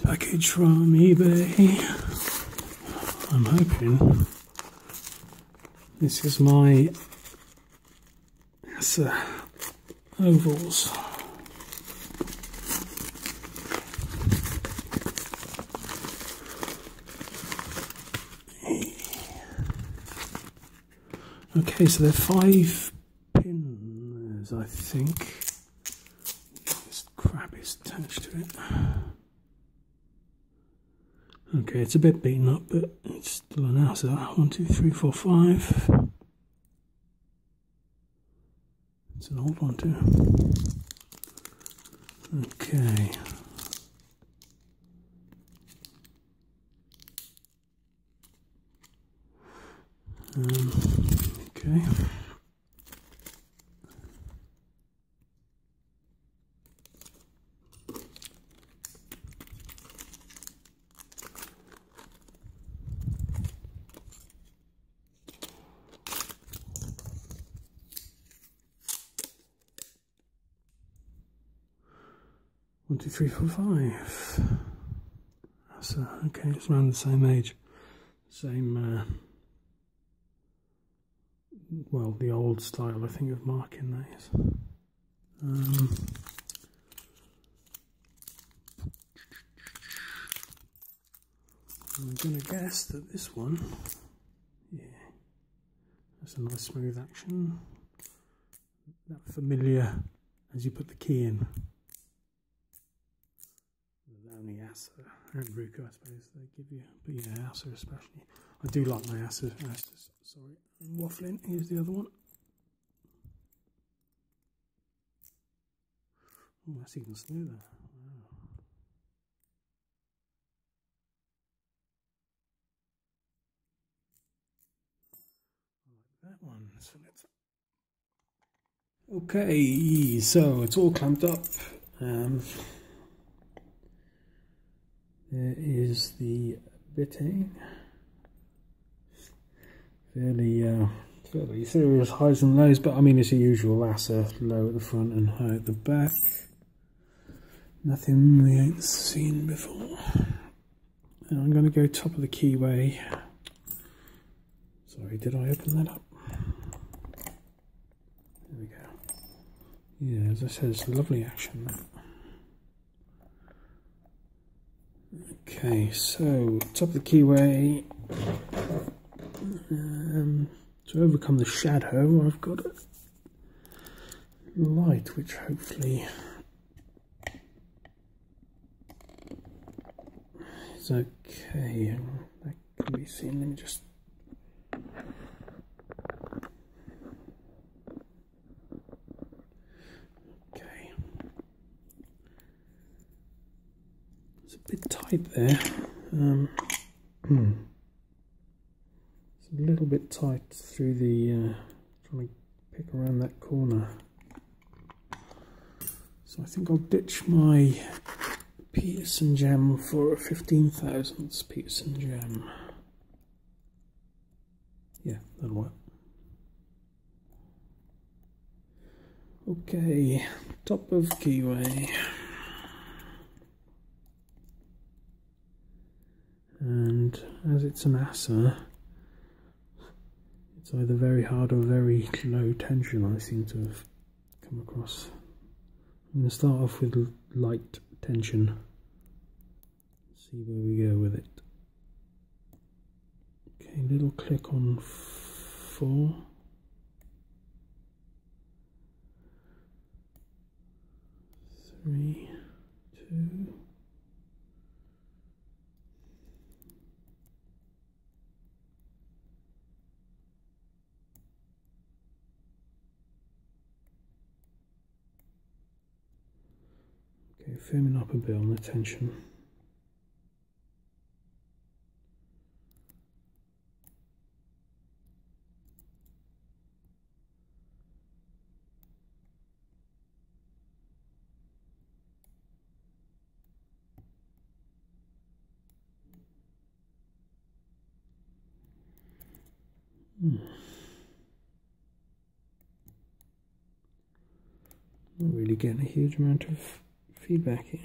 package from eBay. I'm hoping this is my Assa ovals. Okay, so they're 5 pins, I think. This crap is attached to it. Okay, it's a bit beaten up, but it's still an Assa. 1, 2, 3, 4, 5. It's an old one too. Okay. Okay. One, two, three, four, five. So, okay, it's around the same age. Same, well, the old style, I think, of marking these. I'm going to guess that this one, yeah, that's a nice smooth action. That familiar as you put the key in. Only Assa and Ruka, I suppose they give you, but yeah, Assa especially. I do like my Assa. Sorry, I'm waffling. Here's the other one. Oh, that's even smoother. Wow. I like that one. So let's. Okay, so it's all clamped up. There is the bitting. Fairly serious highs and lows, but I mean it's a usual Assa, low at the front and high at the back. Nothing we ain't seen before. And I'm going to go top of the keyway. Sorry, did I open that up? There we go. Yeah, as I said, it's a lovely action that. Okay, so top of the keyway. To overcome the shadow, I've got a light which hopefully is okay. That can be seen. Let me just. Okay. It's a bit tight there. It's a little bit tight through the, trying to pick around that corner. So I think I'll ditch my Peterson gem for a 15,000th Peterson gem. Yeah, that'll work. Okay, top of keyway. And as it's an Assa, it's either very hard or very low tension, I seem to have come across. I'm going to start off with light tension. See where we go with it. Okay, little click on 4. Three, 2. Okay, firming up a bit on the tension. Not really getting a huge amount of feedback here.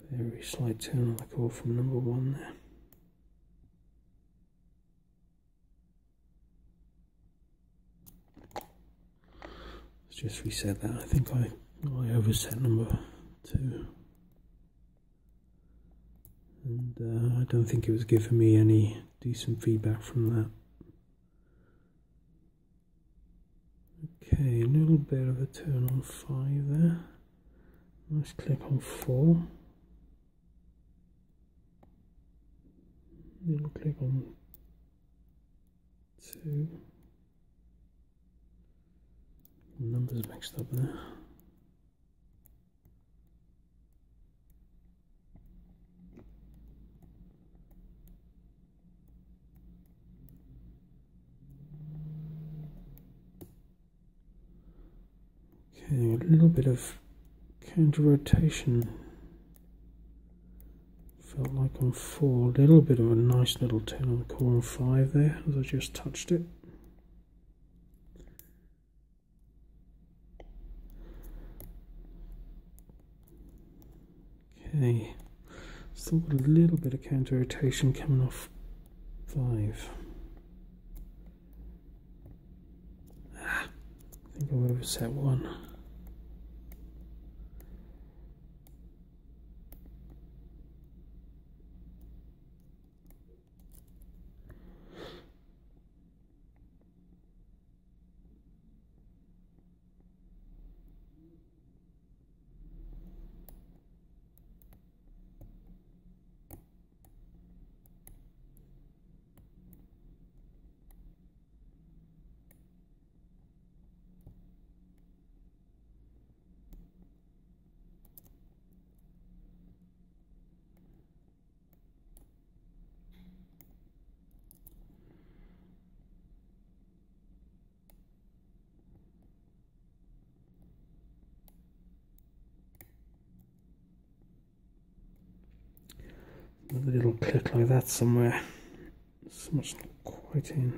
Very slight turn on the core from number 1 there. Let's just reset that. I think I overset number 2. And I don't think it was giving me any decent feedback from that. Okay, a little bit of a turn on 5 there. Nice click on 4. Little click on 2. Numbers mixed up there. Okay, a little bit of counter rotation. Felt like on 4, a little bit of a nice little turn on the core on 5 there as I just touched it. Okay, still got a little bit of counter rotation coming off 5. I think I've overset 1. Another little click like that somewhere. So much not quite in.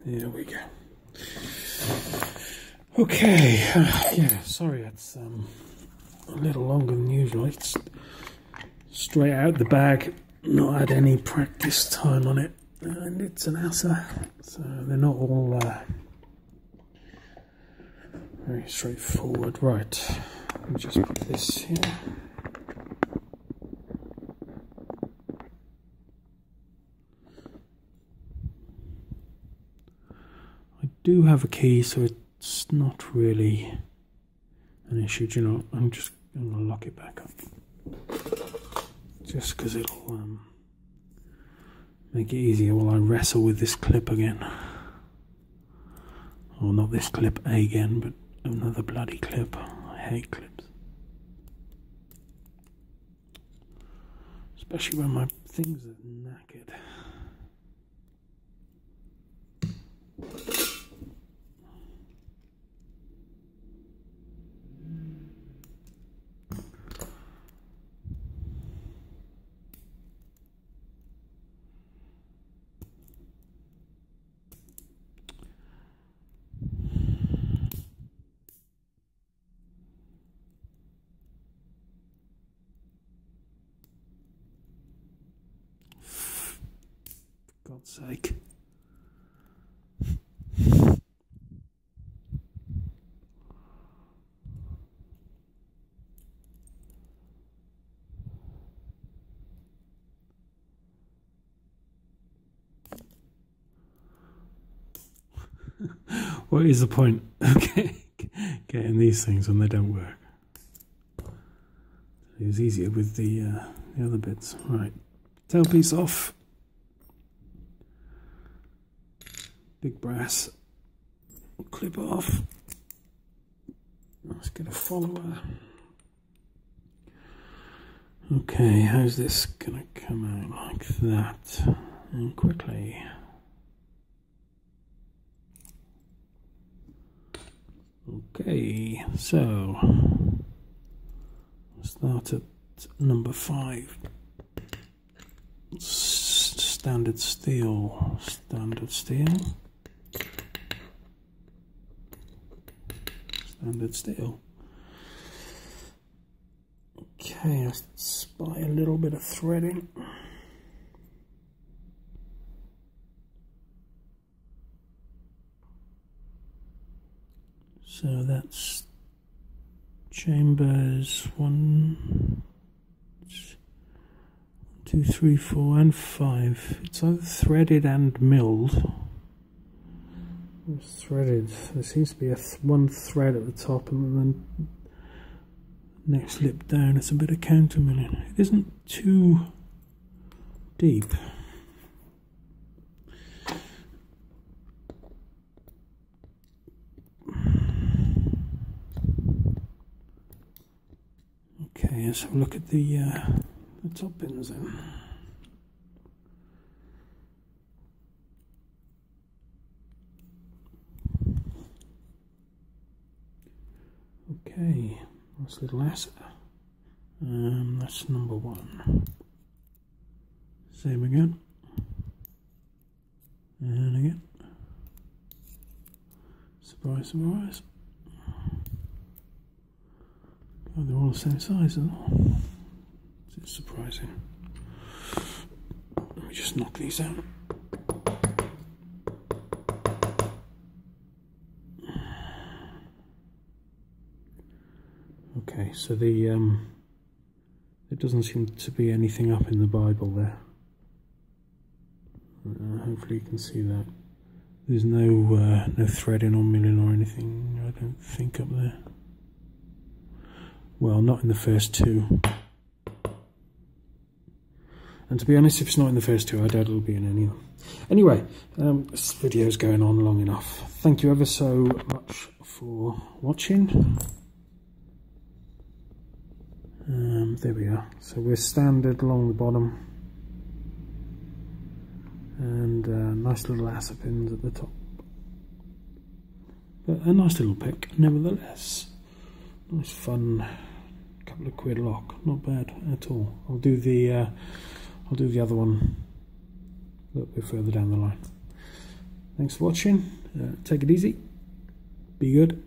There we go. Okay, yeah, sorry it's a little longer than usual. It's straight out the bag, not had any practice time on it. And it's an Assa, so they're not all very straightforward. Right, let me just put this here. I do have a key, so it's not really an issue. Do you know, I'm just going to lock it back up, just because it'll make it easier while I wrestle with this clip again. Or not this clip again, but another bloody clip. I hate clips. Especially when my things are knackered. God's sake. What is the point? Okay, getting these things when they don't work. It was easier with the other bits. Right, tailpiece off. Big brass. Clip off. Let's get a follower. Okay, how's this gonna come out like that? And quickly. Okay, so start at number 5. standard steel, standard steel, standard steel. Okay, I spy a little bit of threading. So that's chambers 1, 2, 3, 4 and 5. It's either threaded and milled. It's threaded. There seems to be one thread at the top and then next lip down it's a bit of counter milling. It isn't too deep. Okay, let's have a look at the top pins then. Okay, nice little Assa. That's number 1. Same again. And again. Surprise, surprise. Oh, they're all the same size, aren't they? It's surprising. Let me just knock these out. Okay, so the there doesn't seem to be anything up in the Bible there. Hopefully you can see that. There's no threading or milling or anything, I don't think, up there. Well, not in the first 2. And to be honest, if it's not in the first 2, I doubt it'll be in any of them. Anyway, this video's going on long enough. Thank you ever so much for watching. There we are. So we're standard along the bottom. And nice little Assa pins at the top. But a nice little pick, nevertheless. Nice fun, couple of quid lock, not bad at all. I'll do the other one a little bit further down the line. Thanks for watching. Take it easy. Be good.